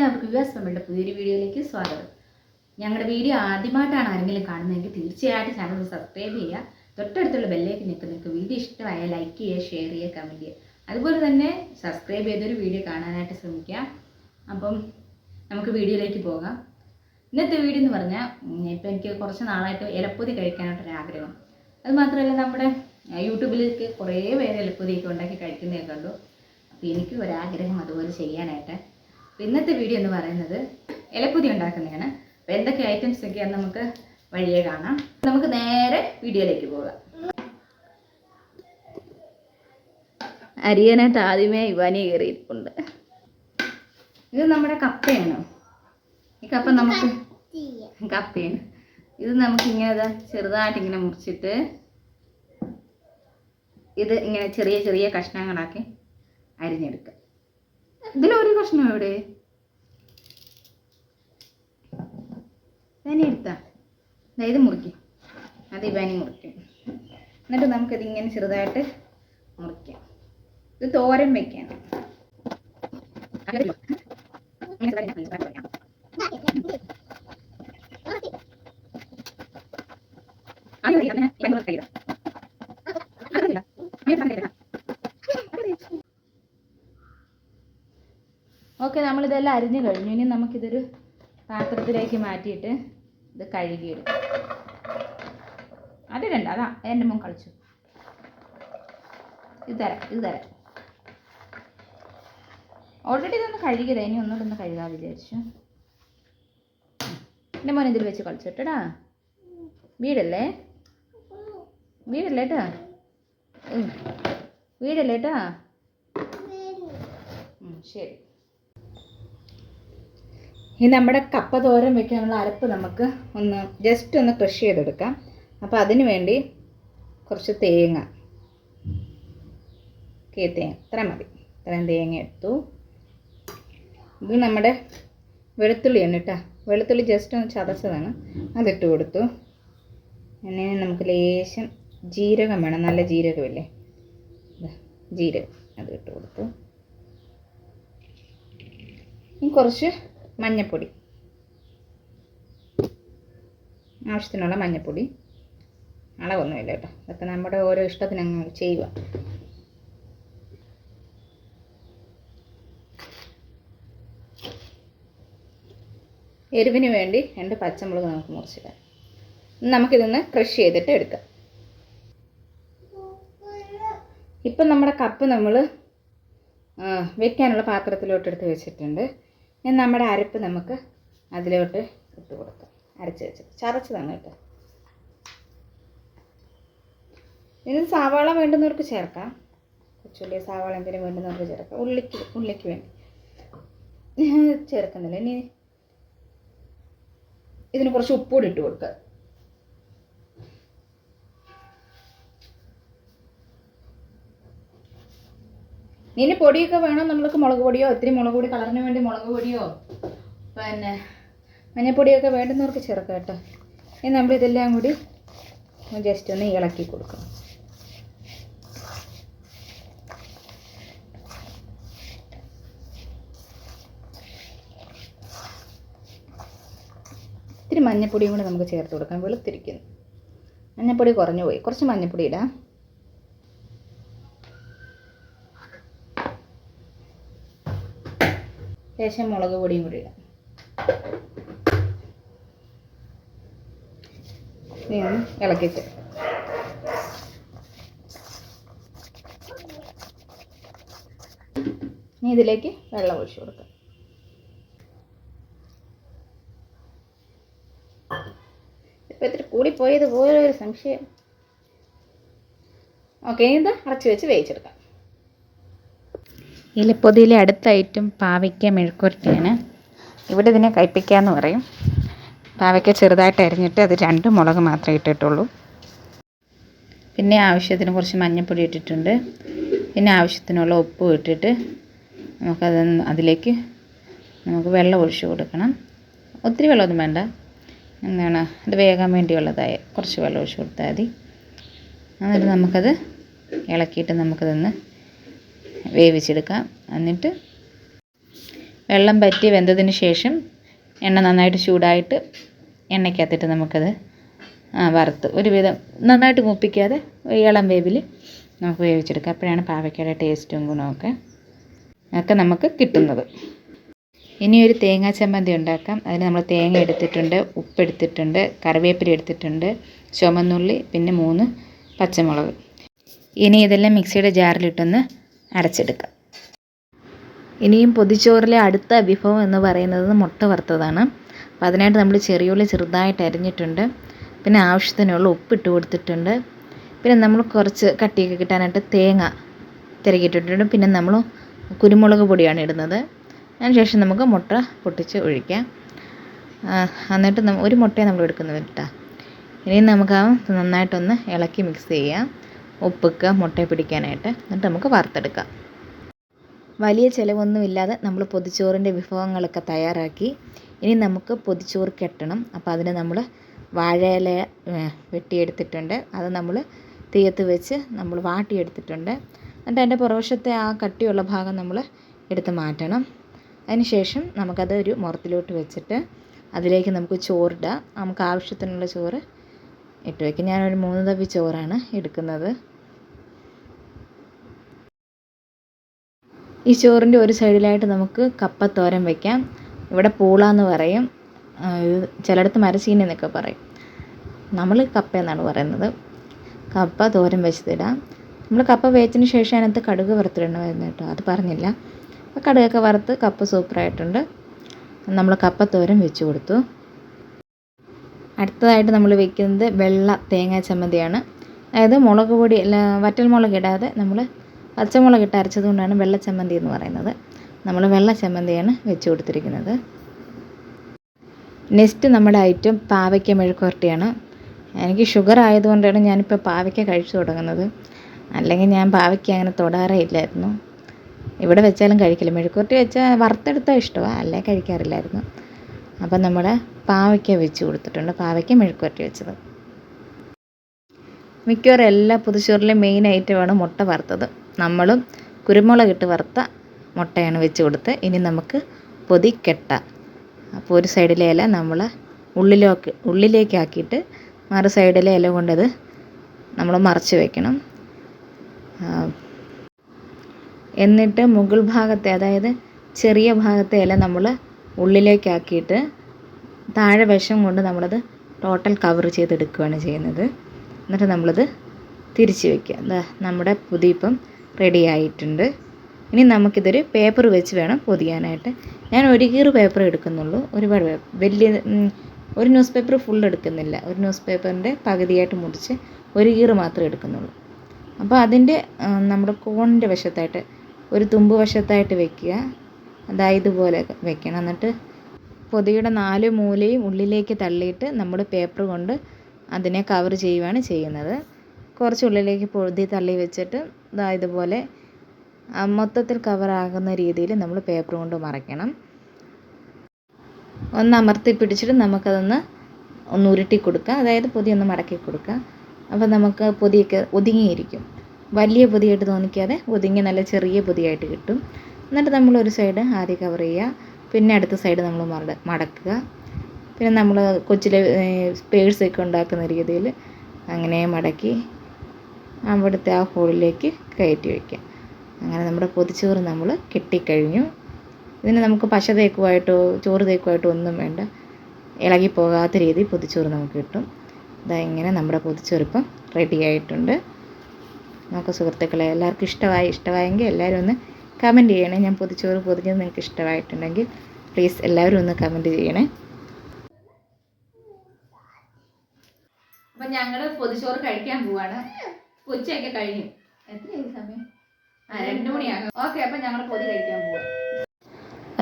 എല്ലാവർക്കും നമ്മുടെ പുതിയൊരു വീഡിയോയിലേക്ക് സ്വാഗതം. ഞങ്ങളുടെ വീഡിയോ ആദ്യമായിട്ടാണ് ആരെങ്കിലും കാണുന്നതെങ്കിൽ തീർച്ചയായിട്ടും ചാനൽ സബ്സ്ക്രൈബ് ചെയ്യുക. തൊട്ടടുത്തുള്ള ബെല്ലേക്ക് നിങ്ങൾക്ക് വീഡിയോ ഇഷ്ടമായാൽ ലൈക്ക് ചെയ്യുക, ഷെയർ ചെയ്യുക, കമൻറ്റ് ചെയ്യുക. അതുപോലെ തന്നെ സബ്സ്ക്രൈബ് ചെയ്തൊരു വീഡിയോ കാണാനായിട്ട് ശ്രമിക്കുക. അപ്പം നമുക്ക് വീഡിയോയിലേക്ക് പോകാം. ഇന്നത്തെ വീഡിയോ എന്ന് പറഞ്ഞാൽ ഇപ്പം എനിക്ക് കുറച്ച് നാളായിട്ട് ഇലപ്പൊതി കഴിക്കാനായിട്ടൊരാഗ്രഹം. അതുമാത്രമല്ല നമ്മുടെ യൂട്യൂബിലേക്ക് കുറേ പേര് ഇലപ്പൊതിയൊക്കെ ഉണ്ടാക്കി കഴിക്കുന്നതൊക്കെ കണ്ടു. അപ്പോൾ എനിക്ക് ഒരാഗ്രഹം അതുപോലെ ചെയ്യാനായിട്ട്. അപ്പോൾ ഇന്നത്തെ വീഡിയോ എന്ന് പറയുന്നത് ഇലപ്പൊതി ഉണ്ടാക്കുന്നതാണ്. അപ്പോൾ എന്തൊക്കെ ഐറ്റംസ് ഒക്കെയാണെന്ന് നമുക്ക് വഴിയെ കാണാം. നമുക്ക് നേരെ വീഡിയോയിലേക്ക് പോകാം. അരിയാനായിട്ട് ആദ്യമേ ഇവാനി കയറിയിട്ടുണ്ട്. ഇത് നമ്മുടെ കപ്പയാണ്. ഈ കപ്പ നമുക്ക് കപ്പയാണ്. ഇത് നമുക്കിങ്ങനെ ചെറുതായിട്ട് ഇങ്ങനെ മുറിച്ചിട്ട് ഇത് ഇങ്ങനെ ചെറിയ ചെറിയ കഷ്ണങ്ങളാക്കി അരിഞ്ഞെടുക്കുക. ഇതിലൊരു കഷ്ണം എവിടെ ഇവാനി എടുത്താ ഇത് മുറിക്കും. അത് ഇവാനി മുറിക്കും. എന്നിട്ട് നമുക്കിതിങ്ങനെ ചെറുതായിട്ട് മുറിക്കാം. ഇത് തോരൻ വയ്ക്കാൻ. ഓക്കെ, നമ്മളിതെല്ലാം അരിഞ്ഞു കഴിഞ്ഞു. ഇനി നമുക്കിതൊരു പാത്രത്തിലേക്ക് മാറ്റിയിട്ട് ഇത് കഴുകിയെടുക്കാം. അതിടണ്ട, അതാ എൻ്റെ മോൻ കളിച്ചു. ഇത് തരാം. ഓൾറെഡി ഇതൊന്ന് കഴുകിയതാ, ഇനി ഒന്നുകൂടെ ഒന്ന് കഴുകാൻ വിചാരിച്ചു. എൻ്റെ മോൻ ഇതിൽ വെച്ച് കളിച്ചിട്ടാ. വീടല്ലേ കേട്ടാ, വീടല്ലേ കേട്ടാ. ശരി. ഈ നമ്മുടെ കപ്പ തോരൻ വെക്കാനുള്ള അരപ്പ് നമുക്ക് ഒന്ന് ജസ്റ്റ് ഒന്ന് ക്രഷ് ചെയ്തെടുക്കാം. അപ്പോൾ അതിന് വേണ്ടി കുറച്ച് തേങ്ങ, ഇത്ര മതി, ഇത്രയും തേങ്ങ എടുത്തു. ഇത് നമ്മുടെ വെളുത്തുള്ളിയാണ് കേട്ടോ. വെളുത്തുള്ളി ജസ്റ്റ് ഒന്ന് ചതച്ചതാണ്, അതിട്ട് കൊടുത്തു. പിന്നെ നമുക്ക് ലേശം ജീരകം വേണം, നല്ല ജീരകമില്ലേ, ജീരകം, അത് ഇട്ട് കൊടുത്തു. ഇനി കുറച്ച് മഞ്ഞൾപ്പൊടി, ആവശ്യത്തിനുള്ള മഞ്ഞൾപ്പൊടി, അളവൊന്നുമില്ല കേട്ടോ, അതൊക്കെ നമ്മുടെ ഓരോ ഇഷ്ടത്തിന് അങ്ങ് ചെയ്യുക. എരിവിന് വേണ്ടി 2 പച്ചമുളക് നമുക്ക് മുറിച്ചിടാം. നമുക്കിതൊന്ന് ക്രഷ് ചെയ്തിട്ട് എടുക്കാം. ഇപ്പം നമ്മുടെ കപ്പ് നമ്മൾ വെക്കാനുള്ള പാത്രത്തിലോട്ട് എടുത്ത് വെച്ചിട്ടുണ്ട്. ഇനി നമ്മുടെ അരപ്പ് നമുക്ക് അതിലോട്ട് ഇട്ട് കൊടുക്കാം. അരച്ച് വെച്ചത് ചതച്ചതാണ് കേട്ടോ. ഇതിന് സവാള വേണ്ടുന്നവർക്ക് ചേർക്കാം, കൊച്ചുള്ളി സവാള എന്തെങ്കിലും വേണ്ടുന്നവർക്ക് ചേർക്കാം. ഉള്ളിക്ക് വേണ്ടി ചേർക്കുന്നില്ല. ഇനി ഇതിന് കുറച്ച് ഉപ്പുകൂടി ഇട്ട് കൊടുക്കുക. ഇനി പൊടിയൊക്കെ വേണം നമ്മൾക്ക്, മുളക് പൊടിയോ, ഒത്തിരി മുളക് പൊടി കളറിന് വേണ്ടി മുളക് പൊടിയോ പിന്നെ മഞ്ഞൾപ്പൊടിയൊക്കെ വേണ്ടുന്നവർക്ക് ചേർക്കാം കേട്ടോ. ഇനി നമ്മളിതെല്ലാം കൂടി ജസ്റ്റ് ഒന്ന് ഇളക്കി കൊടുക്കണം. ഇത്തിരി മഞ്ഞൾപ്പൊടിയും കൂടി നമുക്ക് ചേർത്ത് കൊടുക്കാം. വെളുത്തിരിക്കുന്നു, മഞ്ഞൾപ്പൊടി കുറഞ്ഞു പോയി, കുറച്ച് മഞ്ഞൾപ്പൊടി ഇടാം. ലേശം മുളക് പൊടിയും കൂടി ഇടാം. ഇനി ഒന്ന് ഇളക്കിച്ച് ഇനി ഇതിലേക്ക് വെള്ളം ഒഴിച്ചു കൊടുക്കാം. ഇപ്പം ഇത്തിരി കൂടിപ്പോയത് പോലെ ഒരു സംശയം. ഓക്കെ, ഇത് അടച്ചു വെച്ച് വേവിച്ചെടുക്കാം. ഇലപ്പൊതിയിലെ അടുത്ത ഐറ്റം പാവയ്ക്ക മെഴുക്കുവരട്ടിയാണ്. ഇവിടെ ഇതിനെ കയ്പ്പിക്ക എന്ന് പറയും. പാവയ്ക്ക ചെറുതായിട്ട് അരിഞ്ഞിട്ട് അത് 2 മുളക് മാത്രമേ ഇട്ടിട്ടുള്ളൂ. പിന്നെ ആവശ്യത്തിന് കുറച്ച് മഞ്ഞൾപ്പൊടി ഇട്ടിട്ടുണ്ട്. പിന്നെ ആവശ്യത്തിനുള്ള ഉപ്പ് ഇട്ടിട്ട് അതിലേക്ക് നമുക്ക് വെള്ളം ഒഴിച്ച് കൊടുക്കണം. ഒത്തിരി വെള്ളമൊന്നും വേണ്ട, അത് വേകാൻ വേണ്ടിയുള്ളതായ കുറച്ച് വെള്ളം ഒഴിച്ച് കൊടുത്താൽ മതി. എന്നിട്ട് നമുക്കത് ഇളക്കിയിട്ട് നമുക്കതൊന്ന് വേവിച്ചെടുക്കാം. എന്നിട്ട് വെള്ളം പറ്റി വെന്തതിന് ശേഷം എണ്ണ നന്നായിട്ട് ചൂടായിട്ട് എണ്ണയ്ക്കകത്തിട്ട് നമുക്കത് വറുത്ത് ഒരുവിധം നന്നായിട്ട് മൂപ്പിക്കാതെ ഇളം വേവിൽ നമുക്ക് വേവിച്ചെടുക്കാം. അപ്പോഴാണ് പാവയ്ക്കയുടെ ടേസ്റ്റും ഗുണമൊക്കെ നമുക്ക് കിട്ടുന്നത്. ഇനി ഒരു തേങ്ങാ ചമ്മന്തി ഉണ്ടാക്കാം. അതിന് നമ്മൾ തേങ്ങ എടുത്തിട്ടുണ്ട്, ഉപ്പെടുത്തിട്ടുണ്ട്, കറിവേപ്പില എടുത്തിട്ടുണ്ട്, ചുവന്നുള്ളി, പിന്നെ 3 പച്ചമുളക്. ഇനി ഇതെല്ലാം മിക്സിയുടെ ജാറിലിട്ടൊന്ന് അരച്ചെടുക്കാം. ഇനിയും പൊതിച്ചോറിലെ അടുത്ത വിഭവം എന്ന് പറയുന്നത് മുട്ട വറുത്തതാണ്. അപ്പോൾ അതിനായിട്ട് നമ്മൾ ചെറിയുള്ളി ചെറുതായിട്ട് അരിഞ്ഞിട്ടുണ്ട്, പിന്നെ ആവശ്യത്തിനുള്ള ഉപ്പിട്ട് കൊടുത്തിട്ടുണ്ട്, പിന്നെ നമ്മൾ കുറച്ച് കട്ടിയൊക്കെ കിട്ടാനായിട്ട് തേങ്ങ തിരക്കിയിട്ടിട്ടുണ്ട്, പിന്നെ നമ്മൾ കുരുമുളക് പൊടിയാണ് ഇടുന്നത്. അതിനുശേഷം നമുക്ക് മുട്ട പൊട്ടിച്ച് ഒഴിക്കാം. എന്നിട്ട് ഒരു മുട്ടയെ നമ്മൾ എടുക്കുന്നത് കേട്ടോ. ഇനി നമുക്ക് നന്നായിട്ടൊന്ന് ഇളക്കി മിക്സ് ചെയ്യാം, ഉപ്പൊക്കെ മുട്ടയെ പിടിക്കാനായിട്ട്. എന്നിട്ട് നമുക്ക് വറുത്തെടുക്കാം. വലിയ ചിലവൊന്നുമില്ലാതെ നമ്മൾ പൊതിച്ചോറിൻ്റെ വിഭവങ്ങളൊക്കെ തയ്യാറാക്കി. ഇനി നമുക്ക് പൊതിച്ചോറ് കെട്ടണം. അപ്പോൾ അതിന് നമ്മൾ വാഴയില വെട്ടിയെടുത്തിട്ടുണ്ട്, അത് നമ്മൾ തീയത്ത് വെച്ച് നമ്മൾ വാട്ടിയെടുത്തിട്ടുണ്ട്. എന്നിട്ട് അതിൻ്റെ പുറവശത്തെ ആ കട്ടിയുള്ള ഭാഗം നമ്മൾ എടുത്ത് മാറ്റണം. അതിന് ശേഷം നമുക്കത് ഒരു മുറത്തിലോട്ട് വെച്ചിട്ട് അതിലേക്ക് നമുക്ക് ചോറിടാം. നമുക്ക് ആവശ്യത്തിനുള്ള ചോറ് ഇട്ട് വയ്ക്കും. ഞാനൊരു 3 തവി ചോറാണ് എടുക്കുന്നത്. ഈ ചോറിൻ്റെ ഒരു സൈഡിലായിട്ട് നമുക്ക് കപ്പത്തോരൻ വയ്ക്കാം. ഇവിടെ പൂളാന്ന് പറയും, ചിലയിടത്ത് മരച്ചീനി എന്നൊക്കെ പറയും. നമ്മൾ കപ്പ എന്നാണ് പറയുന്നത്. കപ്പ തോരൻ വെച്ചിടാം. നമ്മൾ കപ്പ വേച്ചതിന് ശേഷം അതിനകത്ത് കടുക് വറുത്തിടണമായിരുന്നു കേട്ടോ, അത് പറഞ്ഞില്ല. അപ്പോൾ കടുകൊക്കെ വറുത്ത് കപ്പ സൂപ്പറായിട്ടുണ്ട്. നമ്മൾ കപ്പത്തോരൻ വെച്ച് കൊടുത്തു. അടുത്തതായിട്ട് നമ്മൾ വെക്കുന്നത് വെള്ള തേങ്ങാ ചമ്മന്തിയാണ്. അതായത് മുളക് പൊടി വറ്റൽ മുളക് ഇടാതെ നമ്മൾ പച്ചമുളക് ഇട്ട് അരച്ചത് കൊണ്ടാണ് വെള്ള ചമ്മന്തി എന്ന് പറയുന്നത്. നമ്മൾ വെള്ള ചമ്മന്തിയാണ് വെച്ച് കൊടുത്തിരിക്കുന്നത്. നെക്സ്റ്റ് നമ്മുടെ ഐറ്റം പാവയ്ക്ക മെഴുക്കുവരട്ടിയാണ്. എനിക്ക് ഷുഗർ ആയതുകൊണ്ടാണ് ഞാനിപ്പോൾ പാവയ്ക്ക കഴിച്ചു തുടങ്ങുന്നത്. അല്ലെങ്കിൽ ഞാൻ പാവയ്ക്ക അങ്ങനെ തൊടാറേ ഇല്ലായിരുന്നു. ഇവിടെ വെച്ചാലും കഴിക്കില്ല. മെഴുക്കുവരട്ടി വെച്ചാൽ വറുത്തെടുത്താൽ ഇഷ്ടമാണ്, അല്ലേ കഴിക്കാറില്ലായിരുന്നു. അപ്പം നമ്മൾ പാവയ്ക്ക വെച്ച് കൊടുത്തിട്ടുണ്ട്, പാവയ്ക്ക മെഴുക്കുവരട്ടി വെച്ചത്. മിക്കവാറും എല്ലാ പൊതിച്ചോറിലെ മെയിൻ ഐറ്റമാണ് മുട്ട വറുത്തത്. നമ്മളും കുരുമുളകിട്ട് വറുത്ത മുട്ടയാണ് വെച്ച് കൊടുത്ത്. ഇനി നമുക്ക് പൊതി കെട്ടാം. അപ്പോൾ ഒരു സൈഡിലെ ഇല നമ്മൾ ഉള്ളിലേക്കാക്കിയിട്ട് മറു സൈഡിലെ ഇല കൊണ്ടത് നമ്മൾ മറച്ച് വയ്ക്കണം. എന്നിട്ട് മുകൾ ഭാഗത്തെ, അതായത് ചെറിയ ഭാഗത്തെ ഇല നമ്മൾ ഉള്ളിലേക്കാക്കിയിട്ട് താഴെ വശം കൊണ്ട് നമ്മളത് ടോട്ടൽ കവർ ചെയ്തെടുക്കുകയാണ് ചെയ്യുന്നത്. എന്നിട്ട് നമ്മളത് തിരിച്ച് വയ്ക്കുക. നമ്മുടെ പൊതി ഇപ്പം റെഡി ആയിട്ടുണ്ട്. ഇനി നമുക്കിതൊരു പേപ്പർ വെച്ച് വേണം പൊതിയാനായിട്ട്. ഞാൻ 1 കീറ് പേപ്പർ എടുക്കുന്നുള്ളൂ, ഒരുപാട് വലിയ ഒരു ന്യൂസ് പേപ്പർ ഫുൾ എടുക്കുന്നില്ല. ഒരു ന്യൂസ് പേപ്പറിൻ്റെ പകുതിയായിട്ട് മുറിച്ച് 1 കീറ് മാത്രമേ എടുക്കുന്നുള്ളൂ. അപ്പോൾ അതിൻ്റെ നമ്മുടെ കോണിൻ്റെ വശത്തായിട്ട് ഒരു തുമ്പ് വശത്തായിട്ട് വെക്കുക. അതായത് ഇതുപോലെ വെക്കണം. എന്നിട്ട് പൊതിയുടെ 4 മൂലയും ഉള്ളിലേക്ക് തള്ളിയിട്ട് നമ്മൾ പേപ്പർ കൊണ്ട് അതിനെ കവർ ചെയ്യുകയാണ് ചെയ്യുന്നത്. കുറച്ച് ഉള്ളിലേക്ക് പൊതി തള്ളി വെച്ചിട്ട് ഇതുപോലെ മൊത്തത്തിൽ കവറാകുന്ന രീതിയിൽ നമ്മൾ പേപ്പർ കൊണ്ട് മറയ്ക്കണം. ഒന്ന് അമർത്തി പിടിച്ചിട്ട് നമുക്കതൊന്ന് ഉരുട്ടി കൊടുക്കുക, അതായത് പൊതി ഒന്ന് മടക്കി കൊടുക്കുക. അപ്പോൾ നമുക്ക് പൊതിയൊക്കെ ഒതുങ്ങിയിരിക്കും. വലിയ പൊതിയായിട്ട് തോന്നിക്കാതെ ഒതുങ്ങി നല്ല ചെറിയ പൊതിയായിട്ട് കിട്ടും. എന്നിട്ട് നമ്മൾ ഒരു സൈഡ് ആദ്യം കവർ ചെയ്യുക, പിന്നെ അടുത്ത സൈഡ് നമ്മൾ മടക്കുക. പിന്നെ നമ്മൾ കൊച്ചിലെ പേഴ്സൊക്കെ ഉണ്ടാക്കുന്ന രീതിയിൽ അങ്ങനെ മടക്കി അവിടുത്തെ ആ ഹോളിലേക്ക് കയറ്റി വയ്ക്കുക. അങ്ങനെ നമ്മുടെ പൊതിച്ചോറ് നമ്മൾ കെട്ടിക്കഴിഞ്ഞു. ഇതിന് നമുക്ക് പശ തേക്കുമായിട്ടോ ചോറ് തേക്കുമായിട്ടോ ഒന്നും വേണ്ട, ഇളകി പോകാത്ത രീതിയിൽ പൊതിച്ചോറ് നമുക്ക് കിട്ടും. ഇങ്ങനെ നമ്മുടെ പൊതിച്ചോറ് ഇപ്പം റെഡി ആയിട്ടുണ്ട്. നമുക്ക് സുഹൃത്തുക്കളെ എല്ലാവർക്കും ഇഷ്ടമായെങ്കിൽ എല്ലാവരും ഒന്ന് കമൻറ്റ് ചെയ്യണേ. ഞാൻ പൊതിച്ചോറ് പൊതിഞ്ഞത് നിങ്ങൾക്ക് ഇഷ്ടമായിട്ടുണ്ടെങ്കിൽ പ്ലീസ് എല്ലാവരും ഒന്ന് കമൻറ്റ് ചെയ്യണേ. അപ്പം ഞങ്ങൾ പൊതിച്ചോറ് കഴിക്കാൻ പോവാണ്. ഉച്ചയൊക്കെ കഴിഞ്ഞു. എത്രയായി സമയം? 2 മണിയാകും. ഓക്കെ, അപ്പം ഞങ്ങൾ പൊതി കഴിക്കാൻ പോവാം.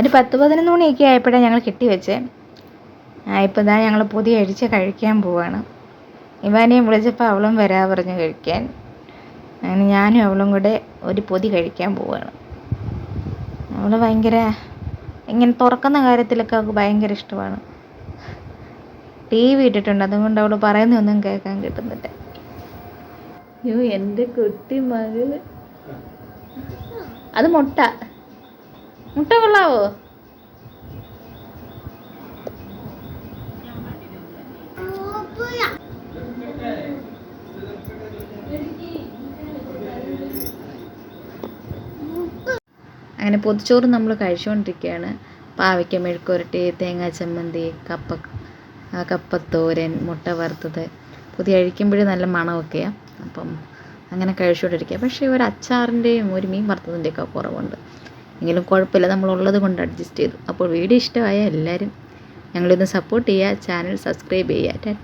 ഒരു 10-11 മണിയൊക്കെ ആയപ്പോഴാണ് ഞങ്ങൾ കെട്ടിവെച്ചേ. ഇപ്പോൾ ഇതാ ഞങ്ങൾ പൊതി അഴിച്ച് കഴിക്കാൻ പോവാണ്. ഇവാനെയും വിളിച്ചപ്പോൾ അവളും വരാ പറഞ്ഞു കഴിക്കാൻ. അങ്ങനെ ഞാനും അവളും കൂടെ ഒരു പൊതി കഴിക്കാൻ പോവാണ്. അവൾ ഭയങ്കര ഇങ്ങനെ തുറക്കുന്ന കാര്യത്തിലൊക്കെ അവൾക്ക് ഭയങ്കര ഇഷ്ടമാണ്. TV ഇട്ടിട്ടുണ്ട്, അതുകൊണ്ട് അവൾ പറയുന്നതൊന്നും കേൾക്കാൻ കിട്ടുന്നില്ല. അയ്യോ എൻ്റെ കുട്ടി മകള്. അത് മുട്ട കൊള്ളാവോ? അങ്ങനെ പൊതിച്ചോറ് നമ്മൾ കഴിച്ചുകൊണ്ടിരിക്കുകയാണ്. പാവയ്ക്ക മെഴുക്കുവരട്ടി, തേങ്ങാ ചമ്മന്തി, കപ്പത്തോരൻ, മുട്ട വറുത്തത്. പൊതി കഴിക്കുമ്പോഴേ നല്ല മണമൊക്കെയാണ്. അപ്പം അങ്ങനെ കഴിച്ചുകൊണ്ടിരിക്കുക. പക്ഷേ ഒരു അച്ചാറിൻ്റെയും ഒരു മീൻ വറുത്തതിൻ്റെയൊക്കെ കുറവുണ്ട്. എങ്കിലും കുഴപ്പമില്ല, നമ്മളുള്ളത് കൊണ്ട് അഡ്ജസ്റ്റ് ചെയ്തു. അപ്പോൾ വീഡിയോ ഇഷ്ടമായ എല്ലാവരും ഞങ്ങളിന്ന് സപ്പോർട്ട് ചെയ്യുക, ചാനൽ സബ്സ്ക്രൈബ് ചെയ്യുക.